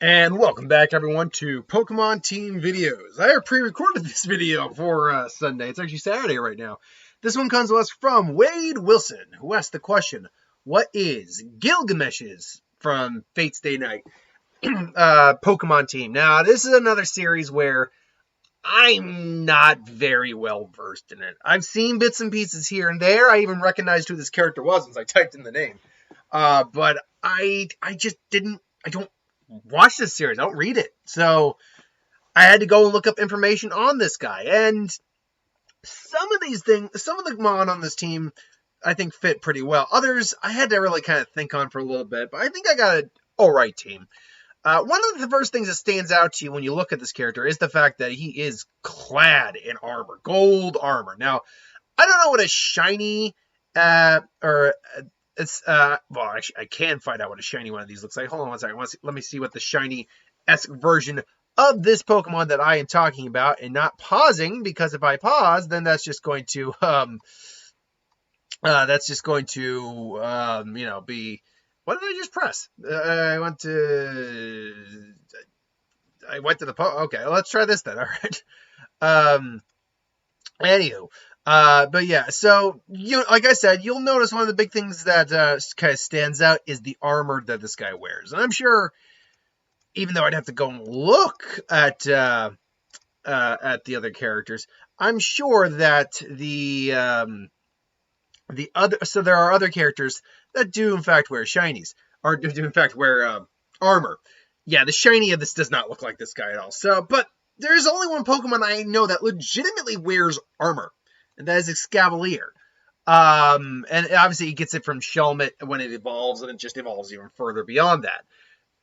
And welcome back, everyone, to Pokemon Team Videos. I have pre-recorded this video for Sunday. It's actually Saturday right now. This one comes to us from Wade Wilson, who asked the question, what is Gilgamesh's from Fate's Day Night Pokemon team? Now, this is another series where I'm not very well versed in it. I've seen bits and pieces here and there. I even recognized who this character was once I typed in the name. But I don't watch this series. I don't read it. So I had to go and look up information on this guy. And some of the Mon on this team, I think fit pretty well. Others, I had to really kind of think on for a little bit. But I think I got an alright team. One of the first things that stands out to you when you look at this character is the fact that he is clad in armor. Gold armor. Now, I don't know what a shiny, well, actually, I can find out what a shiny one of these looks like. Hold on one second. Let me see what the shiny-esque version of this Pokemon that I am talking about, and not pausing, because if I pause, then that's just going to, be, what did I just press? I went to the, okay, let's try this then, all right. Anywho. But yeah, so, like I said, you'll notice one of the big things that kind of stands out is the armor that this guy wears. And I'm sure, even though I'd have to go and look at the other characters, I'm sure that there are other characters that do in fact wear shinies, or do in fact wear armor. Yeah, the shiny of this does not look like this guy at all. So, but there's only one Pokemon I know that legitimately wears armor. And that is Escavalier. And obviously he gets it from Shelmet when it evolves, and it just evolves even further beyond that.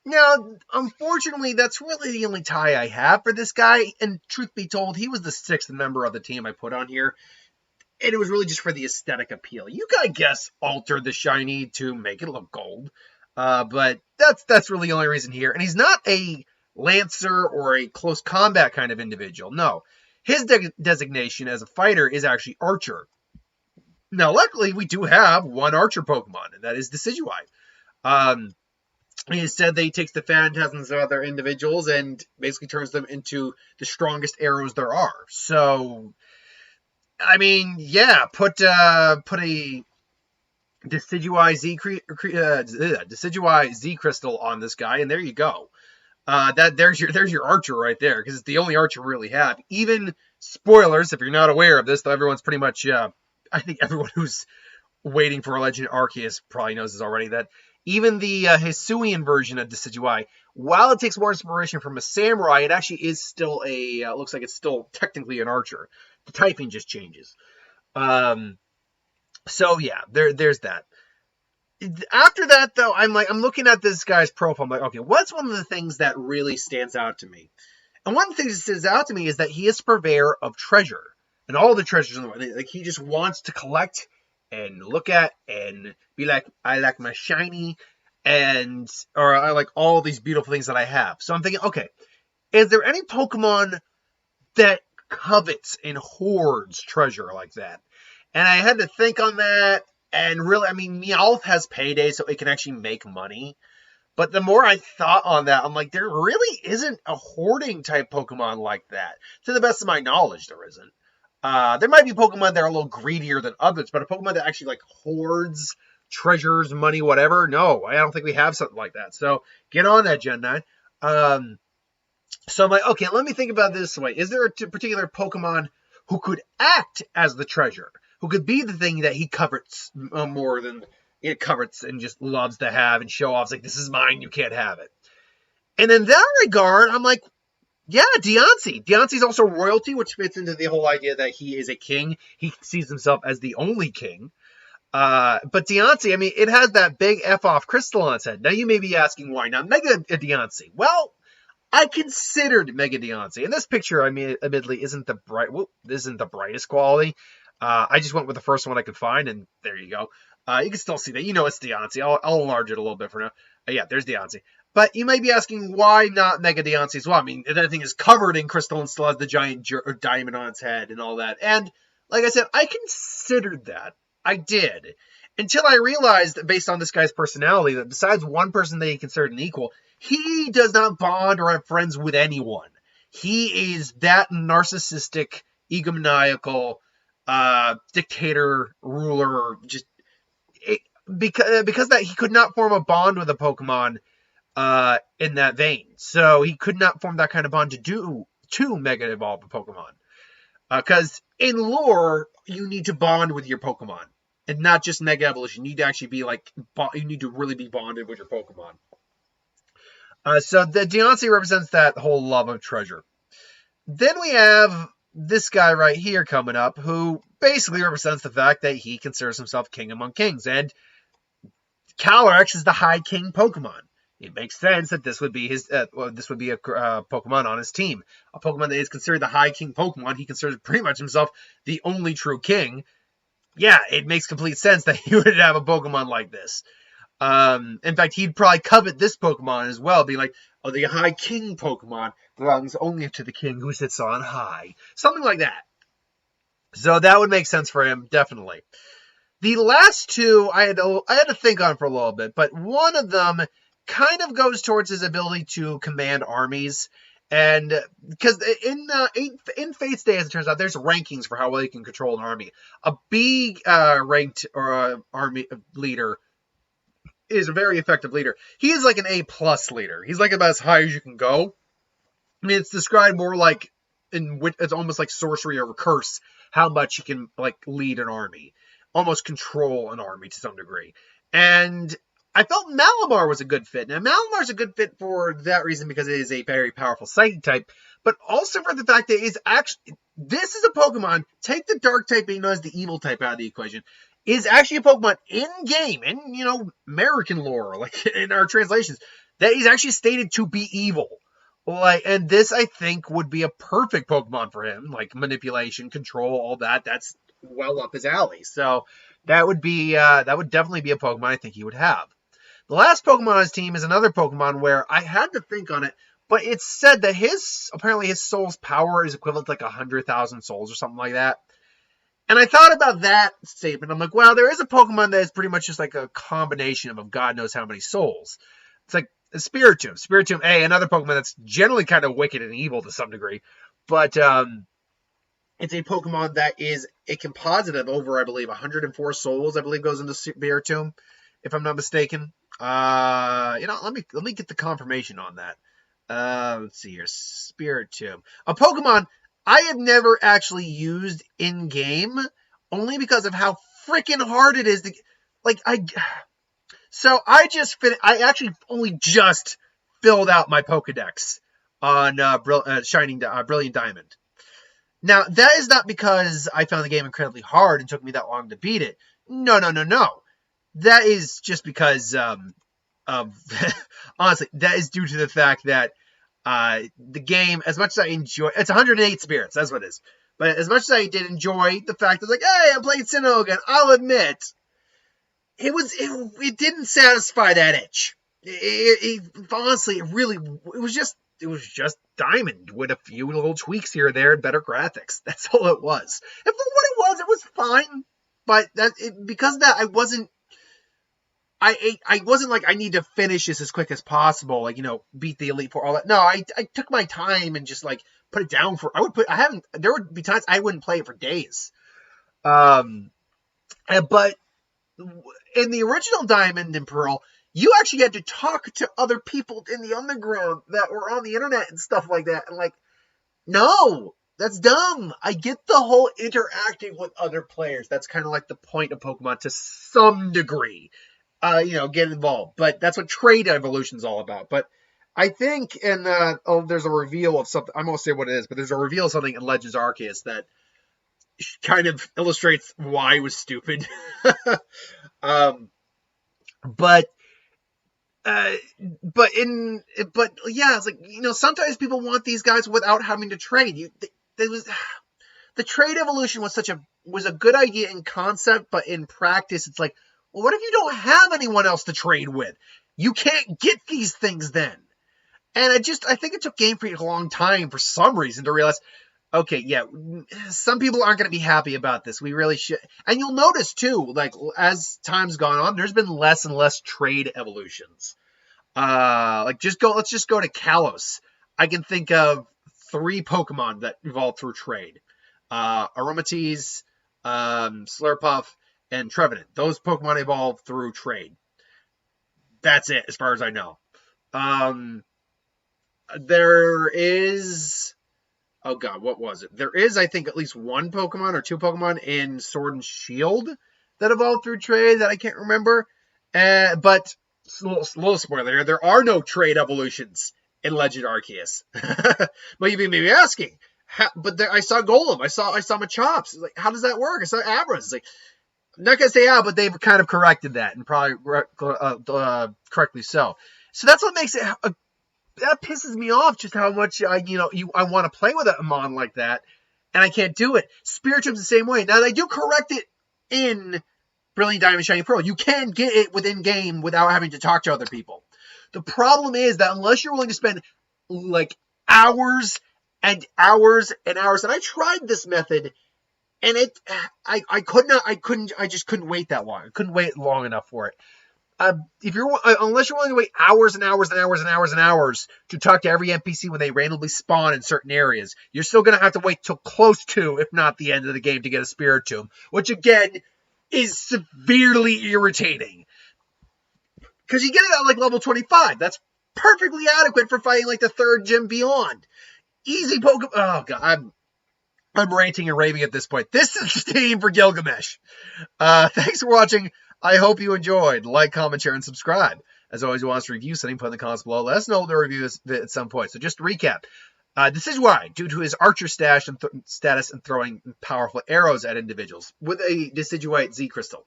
Now, unfortunately, that's really the only tie I have for this guy, and truth be told, he was the 6th member of the team I put on here, and it was really just for the aesthetic appeal. You could, I guess, alter the shiny to make it look gold, but that's really the only reason here. And he's not a Lancer or a close combat kind of individual, no. His designation as a fighter is actually Archer. Now, luckily, we do have one Archer Pokemon, and that is Decidueye. Instead, he takes the phantasms of other individuals and basically turns them into the strongest arrows there are. So, I mean, yeah, put a Decidueye Z Crystal on this guy, and there you go. There's your Archer right there, because it's the only Archer we really have. Even, spoilers, if you're not aware of this, though everyone's pretty much, I think everyone who's waiting for a Legend Arceus probably knows this already, that even the Hisuian version of Decidueye, while it takes more inspiration from a Samurai, it actually is still looks like it's still technically an Archer. The typing just changes. So yeah, there's that. After that, though, I'm looking at this guy's profile. I'm like, okay, what's one of the things that really stands out to me? And one of the things that stands out to me is that he is a purveyor of treasure. And all the treasures in the world. Like, he just wants to collect and look at and be like, I like my shiny, or I like all these beautiful things that I have. So I'm thinking, okay, is there any Pokemon that covets and hoards treasure like that? And I had to think on that. And really, I mean, Meowth has payday, so it can actually make money. But the more I thought on that, I'm like, there really isn't a hoarding type Pokemon like that. To the best of my knowledge, there isn't. There might be Pokemon that are a little greedier than others, but a Pokemon that actually, like, hoards treasures, money, whatever, no, I don't think we have something like that. So, get on that, Gen 9. So I'm like, okay, let me think about it this way. Is there a particular Pokemon who could act as the treasure? Who could be the thing that he covets more than it covets and just loves to have and show off. It's like, this is mine, you can't have it. And in that regard, I'm like, yeah, Deontay. Deontay's also royalty, which fits into the whole idea that he is a king. He sees himself as the only king. But Deontay, I mean, it has that big F-off crystal on its head. Now you may be asking, why not Mega Deontay? Well, I considered Mega Deontay. And this picture, I mean, admittedly, isn't the brightest quality. I just went with the first one I could find, and there you go. You can still see that. You know it's Deontay. I'll enlarge it a little bit for now. Yeah, there's Deontay. But you may be asking, why not Mega Deontay as well? I mean, that thing is covered in crystal and still has the giant diamond on its head and all that. And, like I said, I considered that. I did. Until I realized, based on this guy's personality, that besides one person that he considered an equal, he does not bond or have friends with anyone. He is that narcissistic, egomaniacal, dictator, ruler, just because that he could not form a bond with a Pokemon in that vein. So he could not form that kind of bond to Mega Evolve a Pokemon. Because in lore, you need to bond with your Pokemon. And not just Mega Evolution. You need to actually be you need to really be bonded with your Pokemon. So the Deontay represents that whole love of treasure. Then we have this guy right here coming up, who basically represents the fact that he considers himself king among kings. And Calyrex is the High King Pokemon. It makes sense that this would be this would be a Pokemon on his team. A Pokemon that is considered the High King Pokemon. He considers pretty much himself the only true king. Yeah, it makes complete sense that he would have a Pokemon like this. In fact, he'd probably covet this Pokemon as well, being like, oh, the High King Pokemon belongs only to the king who sits on high. Something like that. So that would make sense for him, definitely. The last two, I had to think on for a little bit, but one of them kind of goes towards his ability to command armies. And because in Fate's Day, as it turns out, there's rankings for how well you can control an army. A B ranked or army leader is a very effective leader. He is like an A+ leader. He's like about as high as you can go. I mean, it's described more like it's almost like sorcery or curse how much you can like lead an army, almost control an army to some degree. And I felt Malamar was a good fit. Now, Malamar's a good fit for that reason because it is a very powerful psychic type, but also for the fact that this is a Pokemon, take the dark type being known as the evil type out of the equation, is actually a Pokemon in-game, in, American lore, like in our translations, that is actually stated to be evil. And this, I think, would be a perfect Pokemon for him, like manipulation, control, all that. That's well up his alley. So that would definitely be a Pokemon I think he would have. The last Pokemon on his team is another Pokemon where I had to think on it, but it's said that apparently his soul's power is equivalent to like 100,000 souls or something like that. And I thought about that statement. I'm like, well, there is a Pokemon that is pretty much just like a combination of God knows how many souls. It's like a Spiritomb. Spiritomb, another Pokemon that's generally kind of wicked and evil to some degree. But it's a Pokemon that is a composite of over, I believe, 104 souls, I believe, goes into Spiritomb, if I'm not mistaken. Let me get the confirmation on that. Let's see here. Spiritomb. A Pokemon I have never actually used in game, only because of how freaking hard it is to, so I actually only just filled out my Pokedex on Brilliant Diamond. Now, that is not because I found the game incredibly hard and took me that long to beat it. No. That is just because honestly, that is due to the fact that the game, as much as I enjoy, it's 108 spirits, that's what it is. But as much as I did enjoy the fact that, hey, I'm playing Sinnoh again, I'll admit, it didn't satisfy that itch. Honestly, it was just Diamond with a few little tweaks here or there and better graphics. That's all it was. And for what it was fine. But because of that, I wasn't like, I need to finish this as quick as possible, beat the Elite Four, all that. No, I took my time and just put it down there would be times I wouldn't play it for days. But in the original Diamond and Pearl, you actually had to talk to other people in the underground that were on the internet and stuff like that. And no, that's dumb. I get the whole interacting with other players. That's kind of like the point of Pokemon to some degree. Get involved. But that's what trade evolution is all about. But I think, there's a reveal of something. I'm going to say what it is, but there's a reveal of something in Legends Arceus that kind of illustrates why it was stupid. It's like, sometimes people want these guys without having to trade. The trade evolution was a good idea in concept, but in practice, it's like, well, what if you don't have anyone else to trade with? You can't get these things then. And I think it took Game Freak a long time for some reason to realize, Okay, yeah, some people aren't going to be happy about this. We really should. And you'll notice, too, like, as time's gone on, there's been less and less trade evolutions. Let's just go to Kalos. I can think of 3 Pokemon that evolved through trade. Aromatisse, Slurpuff, and Trevenant. Those Pokemon evolved through trade. That's it, as far as I know. There is... Oh god, what was it? There is, I think, at least 1 Pokemon or 2 Pokemon in Sword and Shield that evolved through trade that I can't remember. But little spoiler here, there are no trade evolutions in Legend Arceus. But you may be asking, I saw Golem, I saw Machops. Like, how does that work? I saw Abras. It's like, I'm not gonna say but they've kind of corrected that, and probably correctly so. So that's what makes it. That pisses me off, just how much I want to play with a mon like that, and I can't do it. Spiritom's the same way. Now they do correct it in Brilliant Diamond Shining Pearl. You can get it within game without having to talk to other people. The problem is that unless you're willing to spend like hours and hours and hours, and I tried this method, and I just couldn't wait that long. I couldn't wait long enough for it. Unless you're willing to wait hours and hours and hours and hours and hours to talk to every NPC when they randomly spawn in certain areas, you're still going to have to wait till close to, if not the end of the game, to get a Spiritomb, which again is severely irritating. Because you get it at like level 25. That's perfectly adequate for fighting like the 3rd gym beyond. Easy Pokemon. Oh god, I'm ranting and raving at this point. This is the team for Gilgamesh. Thanks for watching. I hope you enjoyed. Like, comment, share, and subscribe. As always, you want us to review something, put in the comments below. Let us know the review is at some point. So just to recap, this is why, due to his archer status and throwing powerful arrows at individuals with a Decidueye Z Crystal.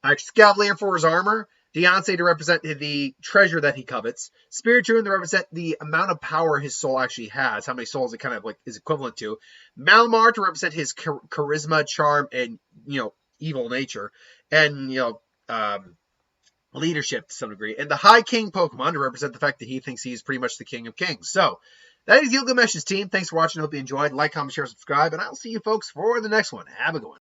Scavalier for his armor. Deontay to represent the treasure that he covets. Spiritomb to represent the amount of power his soul actually has, how many souls it kind of like is equivalent to. Malamar to represent his charisma, charm, and evil nature, and leadership to some degree. And the High King Pokemon to represent the fact that he thinks he's pretty much the king of kings. So that is Gilgamesh's team. Thanks for watching. I hope you enjoyed. Like, comment, share, subscribe, and I'll see you folks for the next one. Have a good one.